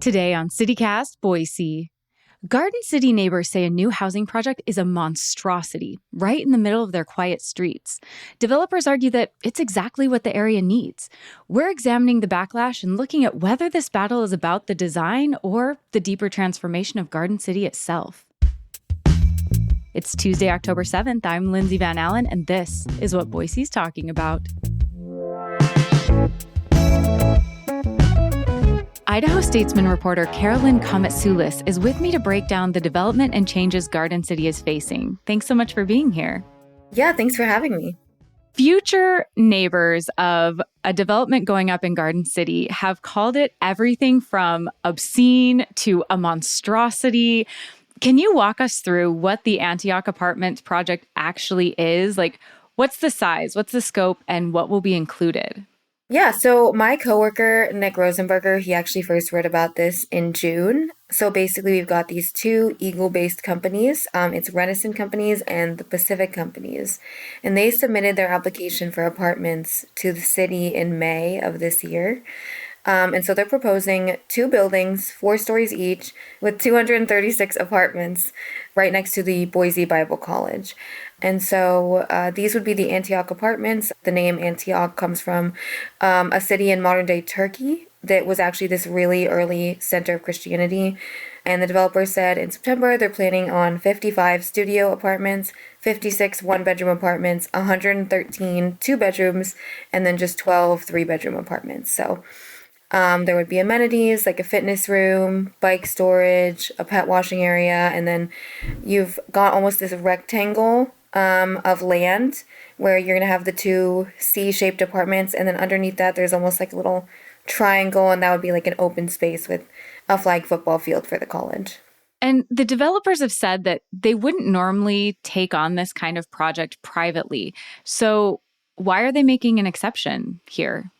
Today on CityCast Boise, Garden City neighbors say a new housing project is a monstrosity right in the middle of their quiet streets. Developers argue that it's exactly what the area needs. We're examining the backlash and looking at whether this battle is about the design or the deeper transformation of Garden City itself. It's Tuesday, October 7th. I'm Lindsay Van Allen, and this is what Boise's talking about. Idaho Statesman reporter Carolyn Kametsoulis is with me to break down the development and changes Garden City is facing. Thanks so much for being here. Yeah, thanks for having me. Future neighbors of a development going up in Garden City have called it everything from obscene to a monstrosity. Can you walk us through what the Antioch Apartments project actually is? Like, what's the size, what's the scope, and what will be included? Yeah, so my coworker, Nick Rosenberger, he actually first wrote about this in June. So basically, we've got these two Eagle-based companies. It's Renison Companies and the Pacific Companies. And they submitted their application for apartments to the city in May of this year. And so they're proposing two buildings, 4 stories each, with 236 apartments right next to the Boise Bible College. And so these would be the Antioch Apartments. The name Antioch comes from a city in modern-day Turkey that was actually this really early center of Christianity. And the developer said in September they're planning on 55 studio apartments, 56 one-bedroom apartments, 113 two-bedrooms, and then just 12 three-bedroom apartments. So there would be amenities like a fitness room, bike storage, a pet washing area, and then you've got almost this rectangle of land where you're going to have the two C-shaped apartments, and then underneath that there's almost like a little triangle, and that would be like an open space with a flag football field for the college. And the developers have said that they wouldn't normally take on this kind of project privately. So why are they making an exception here?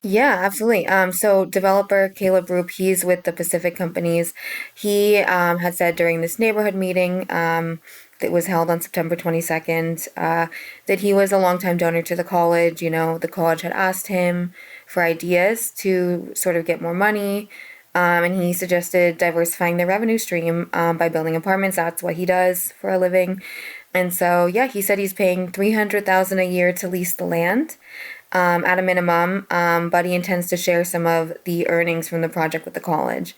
Yeah, absolutely. So developer Caleb Roop, he's with the Pacific Companies. He had said during this neighborhood meeting that was held on September 22nd that he was a longtime donor to the college. You know, the college had asked him for ideas to sort of get more money. And he suggested diversifying the revenue stream by building apartments. That's what he does for a living. And so, yeah, he said he's paying $300,000 a year to lease the land. At a minimum, but he intends to share some of the earnings from the project with the college.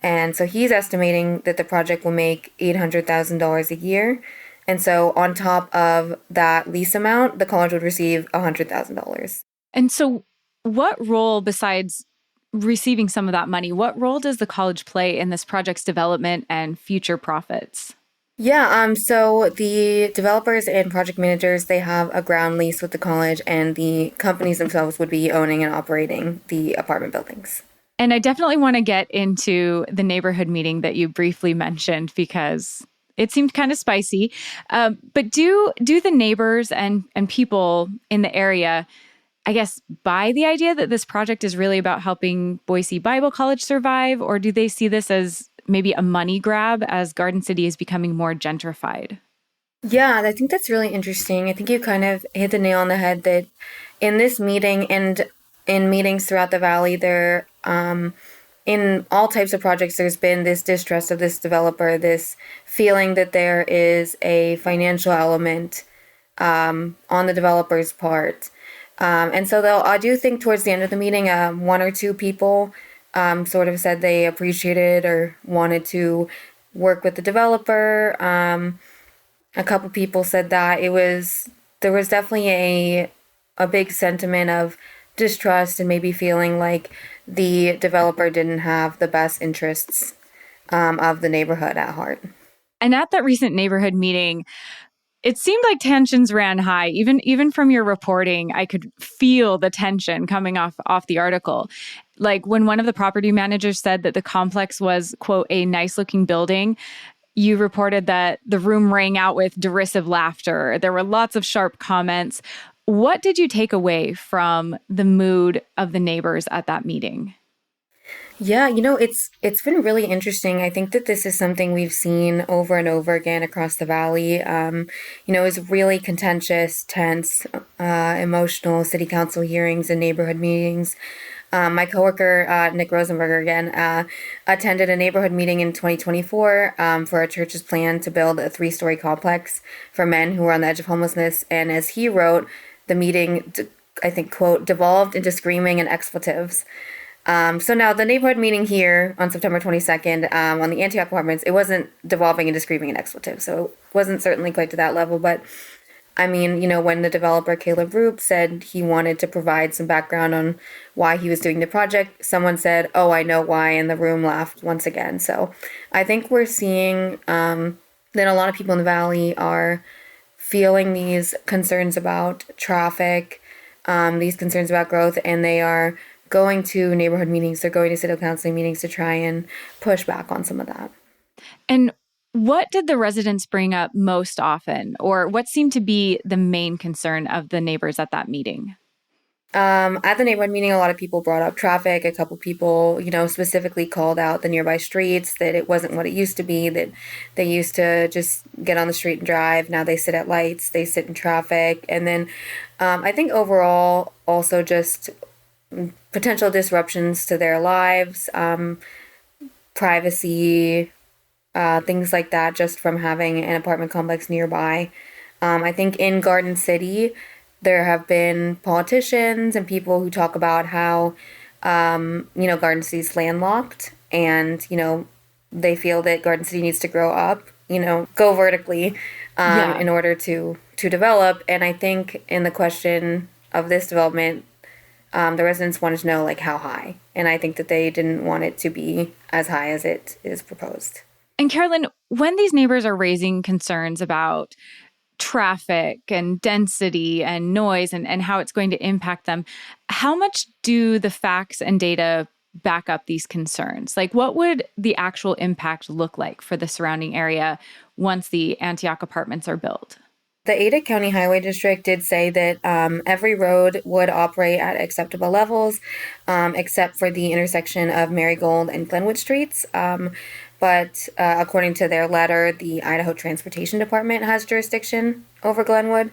And so he's estimating that the project will make $800,000 a year. And so on top of that lease amount, the college would receive $100,000. And so what role, besides receiving some of that money, what role does the college play in this project's development and future profits? Yeah, so the developers and project managers, they have a ground lease with the college, and the companies themselves would be owning and operating the apartment buildings. And I definitely want to get into the neighborhood meeting that you briefly mentioned because it seemed kind of spicy. But do the neighbors and people in the area, I guess, buy the idea that this project is really about helping Boise Bible College survive, or do they see this as maybe a money grab as Garden City is becoming more gentrified? Yeah, I think that's really interesting. I think you kind of hit the nail on the head that in this meeting and in meetings throughout the valley, there, in all types of projects, there's been this distrust of this developer, this feeling that there is a financial element on the developer's part. And so though I do think towards the end of the meeting, one or two people sort of said they appreciated or wanted to work with the developer. A couple people said that there was definitely a big sentiment of distrust and maybe feeling like the developer didn't have the best interests of the neighborhood at heart. And at that recent neighborhood meeting, it seemed like tensions ran high. Even from your reporting, I could feel the tension coming off the article. Like when one of the property managers said that the complex was, quote, a nice looking building, you reported that the room rang out with derisive laughter. There were lots of sharp comments. What did you take away from the mood of the neighbors at that meeting? Yeah, it's been really interesting. I think that this is something we've seen over and over again across the valley. It's really contentious, tense, emotional city council hearings and neighborhood meetings. My coworker, Nick Rosenberger, again, attended a neighborhood meeting in 2024 for a church's plan to build a three-story complex for men who were on the edge of homelessness. And as he wrote, the meeting, I think, quote, devolved into screaming and expletives. So now the neighborhood meeting here on September 22nd on the Antioch apartments, it wasn't devolving into screaming and expletives. So it wasn't certainly quite to that level. But I mean, when the developer Caleb Roop said he wanted to provide some background on why he was doing the project, someone said, "Oh, I know why," and the room laughed once again. So I think we're seeing that a lot of people in the valley are feeling these concerns about traffic, these concerns about growth, and they are going to neighborhood meetings, they're going to city council meetings to try and push back on some of that. And what did the residents bring up most often, or what seemed to be the main concern of the neighbors at that meeting? At the neighborhood meeting, a lot of people brought up traffic. A couple people, specifically called out the nearby streets, that it wasn't what it used to be, that they used to just get on the street and drive. Now they sit at lights, they sit in traffic. And then I think overall, also just potential disruptions to their lives, privacy, things like that, just from having an apartment complex nearby. I think in Garden City, there have been politicians and people who talk about how, Garden City's landlocked and, they feel that Garden City needs to grow up, go vertically Yeah. in order to develop. And I think in the question of this development, the residents wanted to know like how high. And I think that they didn't want it to be as high as it is proposed. And Carolyn, when these neighbors are raising concerns about traffic and density and noise and how it's going to impact them, how much do the facts and data back up these concerns? Like, what would the actual impact look like for the surrounding area once the Antioch apartments are built? The Ada County Highway District did say that every road would operate at acceptable levels, except for the intersection of Marigold and Glenwood Streets. But according to their letter, the Idaho Transportation Department has jurisdiction over Glenwood.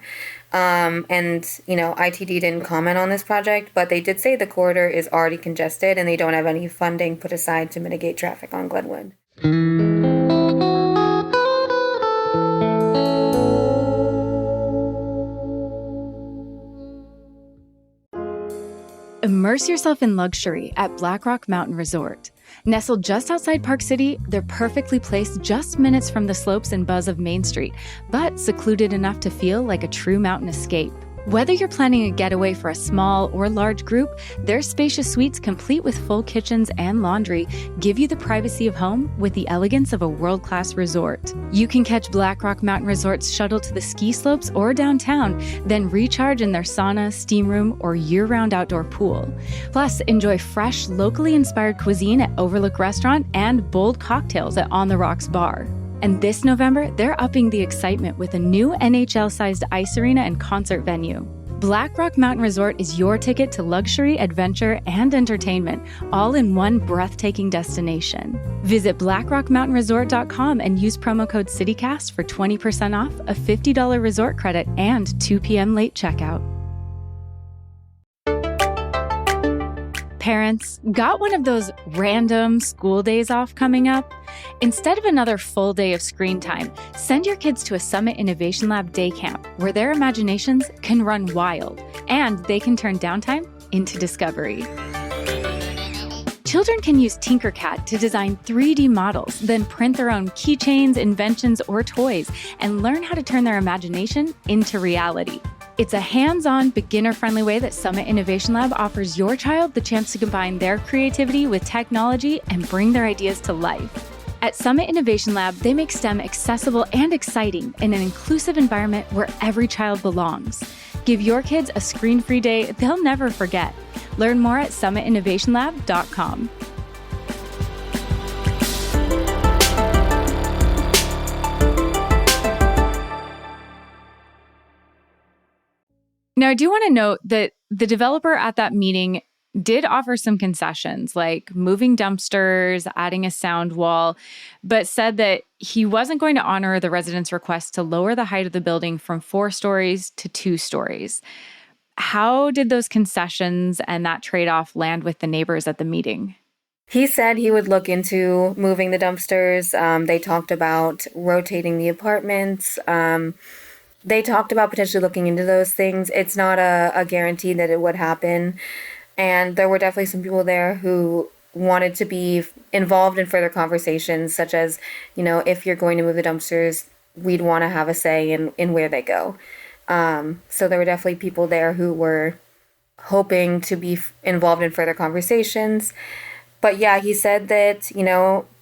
ITD didn't comment on this project, but they did say the corridor is already congested and they don't have any funding put aside to mitigate traffic on Glenwood. Immerse yourself in luxury at Black Rock Mountain Resort. Nestled just outside Park City, they're perfectly placed just minutes from the slopes and buzz of Main Street, but secluded enough to feel like a true mountain escape. Whether you're planning a getaway for a small or large group, their spacious suites, complete with full kitchens and laundry, give you the privacy of home with the elegance of a world-class resort. You can catch Black Rock Mountain Resort's shuttle to the ski slopes or downtown, then recharge in their sauna, steam room, or year-round outdoor pool. Plus, enjoy fresh, locally inspired cuisine at Overlook Restaurant and bold cocktails at On the Rocks Bar. And this November, they're upping the excitement with a new NHL-sized ice arena and concert venue. Black Rock Mountain Resort is your ticket to luxury, adventure, and entertainment, all in one breathtaking destination. Visit blackrockmountainresort.com and use promo code CityCast for 20% off, a $50 resort credit, and 2 p.m. late checkout. Parents, got one of those random school days off coming up? Instead of another full day of screen time, send your kids to a Summit Innovation Lab day camp where their imaginations can run wild and they can turn downtime into discovery. Children can use Tinkercad to design 3D models, then print their own keychains, inventions, or toys, and learn how to turn their imagination into reality. It's a hands-on, beginner-friendly way that Summit Innovation Lab offers your child the chance to combine their creativity with technology and bring their ideas to life. At Summit Innovation Lab, they make STEM accessible and exciting in an inclusive environment where every child belongs. Give your kids a screen-free day they'll never forget. Learn more at summitinnovationlab.com. Now, I do want to note that the developer at that meeting did offer some concessions, like moving dumpsters, adding a sound wall, but said that he wasn't going to honor the residents' request to lower the height of the building from 4 stories to 2 stories. How did those concessions and that trade off land with the neighbors at the meeting? He said he would look into moving the dumpsters. They talked about rotating the apartments. They talked about potentially looking into those things. It's not a guarantee that it would happen. And there were definitely some people there who wanted to be involved in further conversations, such as, if you're going to move the dumpsters, we'd want to have a say in where they go. So there were definitely people there who were hoping to be involved in further conversations. But yeah, he said that,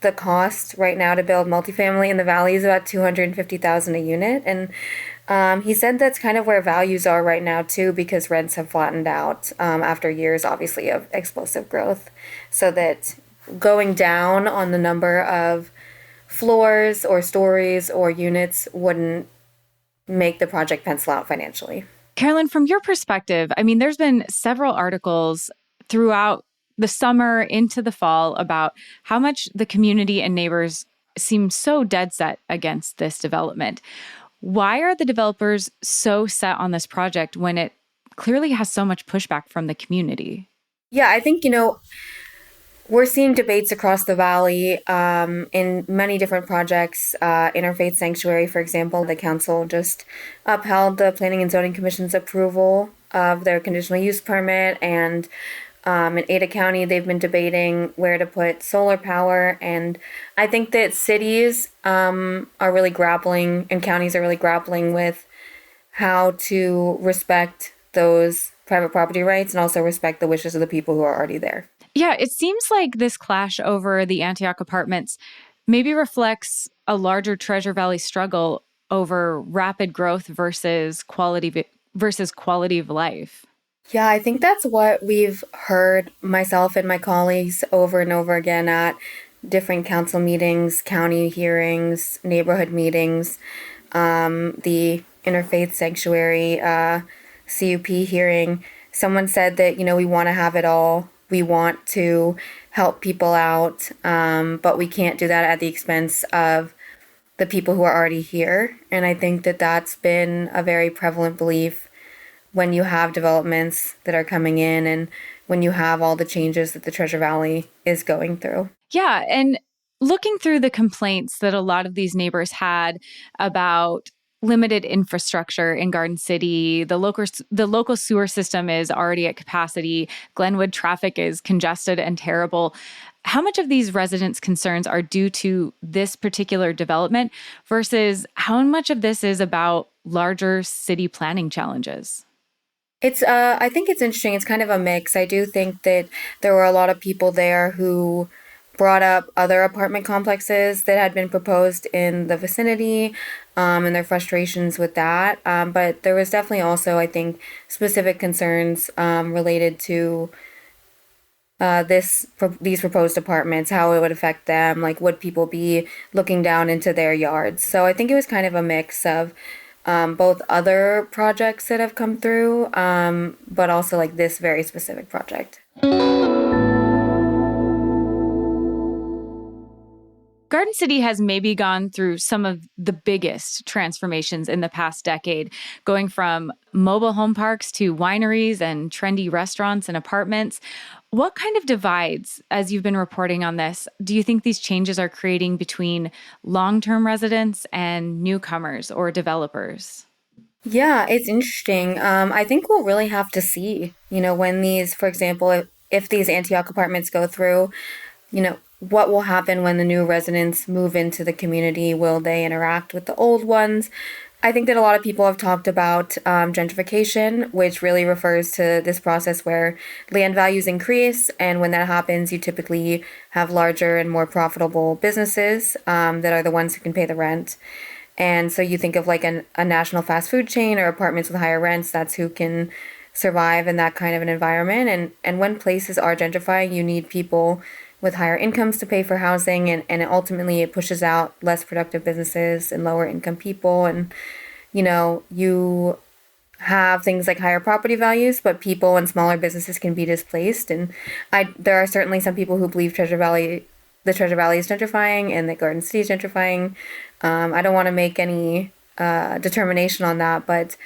the cost right now to build multifamily in the valley is about 250,000 a unit. And he said that's kind of where values are right now too, because rents have flattened out after years, obviously, of explosive growth. So that going down on the number of floors or stories or units wouldn't make the project pencil out financially. Carolyn, from your perspective, I mean, there's been several articles throughout the summer into the fall about how much the community and neighbors seem so dead set against this development. Why are the developers so set on this project when it clearly has so much pushback from the community? Yeah, I think, we're seeing debates across the valley in many different projects. Interfaith Sanctuary, for example, the council just upheld the Planning and Zoning Commission's approval of their conditional use permit. And in Ada County, they've been debating where to put solar power. And I think that cities are really grappling, and counties are really grappling with how to respect those private property rights and also respect the wishes of the people who are already there. Yeah, it seems like this clash over the Antioch apartments maybe reflects a larger Treasure Valley struggle over rapid growth versus quality of life. Yeah, I think that's what we've heard, myself and my colleagues, over and over again at different council meetings, county hearings, neighborhood meetings, the Interfaith Sanctuary CUP hearing. Someone said that, we want to have it all. We want to help people out, but we can't do that at the expense of the people who are already here. And I think that that's been a very prevalent belief when you have developments that are coming in and when you have all the changes that the Treasure Valley is going through. Yeah. And looking through the complaints that a lot of these neighbors had about limited infrastructure in Garden City, the local sewer system is already at capacity, Glenwood traffic is congested and terrible. How much of these residents' concerns are due to this particular development versus how much of this is about larger city planning challenges? I think it's interesting. It's kind of a mix. I do think that there were a lot of people there who brought up other apartment complexes that had been proposed in the vicinity, and their frustrations with that. But there was definitely also, I think, specific concerns related to these proposed apartments, how it would affect them, like would people be looking down into their yards. So I think it was kind of a mix of both other projects that have come through, but also like this very specific project. Garden City has maybe gone through some of the biggest transformations in the past decade, going from mobile home parks to wineries and trendy restaurants and apartments. What kind of divides, as you've been reporting on this, do you think these changes are creating between long-term residents and newcomers or developers? Yeah, it's interesting. I think we'll really have to see, when these, for example, if these Antioch apartments go through, what will happen when the new residents move into the community? Will they interact with the old ones? I think that a lot of people have talked about gentrification, which really refers to this process where land values increase. And when that happens, you typically have larger and more profitable businesses that are the ones who can pay the rent. And so you think of like a national fast food chain or apartments with higher rents, that's who can survive in that kind of an environment. And when places are gentrifying, you need people with higher incomes to pay for housing, and ultimately it pushes out less productive businesses and lower income people. And, you have things like higher property values, but people and smaller businesses can be displaced. And there are certainly some people who believe the Treasure Valley is gentrifying and that Garden City is gentrifying. I don't want to make any determination on that, but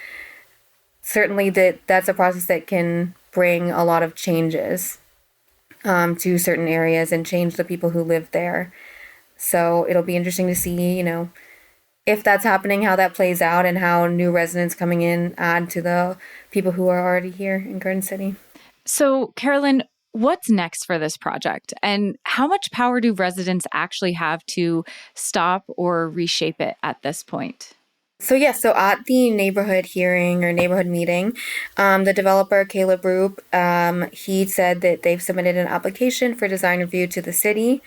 certainly that's a process that can bring a lot of changes to certain areas and change the people who live there. So it'll be interesting to see, if that's happening, how that plays out, and how new residents coming in add to the people who are already here in Garden City. So, Carolyn, what's next for this project? And how much power do residents actually have to stop or reshape it at this point? So at the neighborhood hearing or neighborhood meeting, the developer, Caleb Roop, he said that they've submitted an application for design review to the city.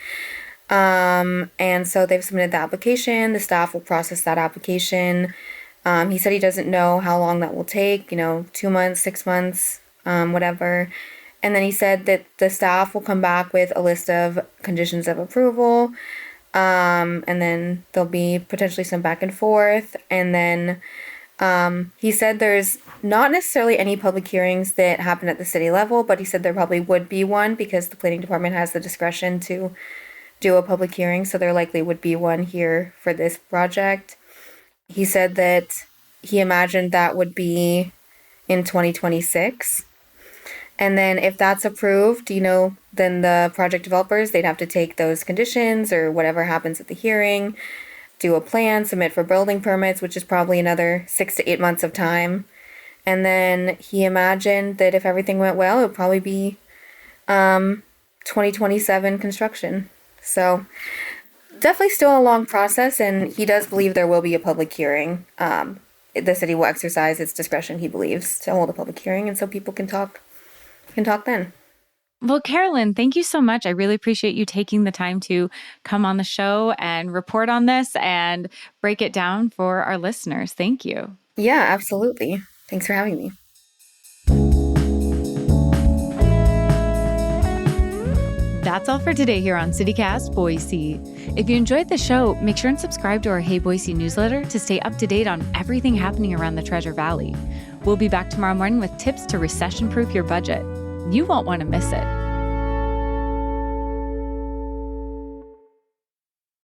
And so they've submitted the application. The staff will process that application. He said he doesn't know how long that will take, 2 months, 6 months, whatever. And then he said that the staff will come back with a list of conditions of approval. And then there'll be potentially some back and forth. And then he said there's not necessarily any public hearings that happen at the city level, but he said there probably would be one because the planning department has the discretion to do a public hearing, so there likely would be one here for this project. He said that he imagined that would be in 2026. And then if that's approved, then the project developers, they'd have to take those conditions or whatever happens at the hearing, do a plan, submit for building permits, which is probably another 6 to 8 months of time. And then he imagined that if everything went well, it would probably be 2027 construction. So definitely still a long process, and he does believe there will be a public hearing. The city will exercise its discretion, he believes, to hold a public hearing, and so people can talk then. Well, Carolyn, thank you so much. I really appreciate you taking the time to come on the show and report on this and break it down for our listeners. Thank you. Yeah, absolutely. Thanks for having me. That's all for today here on CityCast Boise. If you enjoyed the show, make sure and subscribe to our Hey Boise newsletter to stay up to date on everything happening around the Treasure Valley. We'll be back tomorrow morning with tips to recession-proof your budget. You won't want to miss it.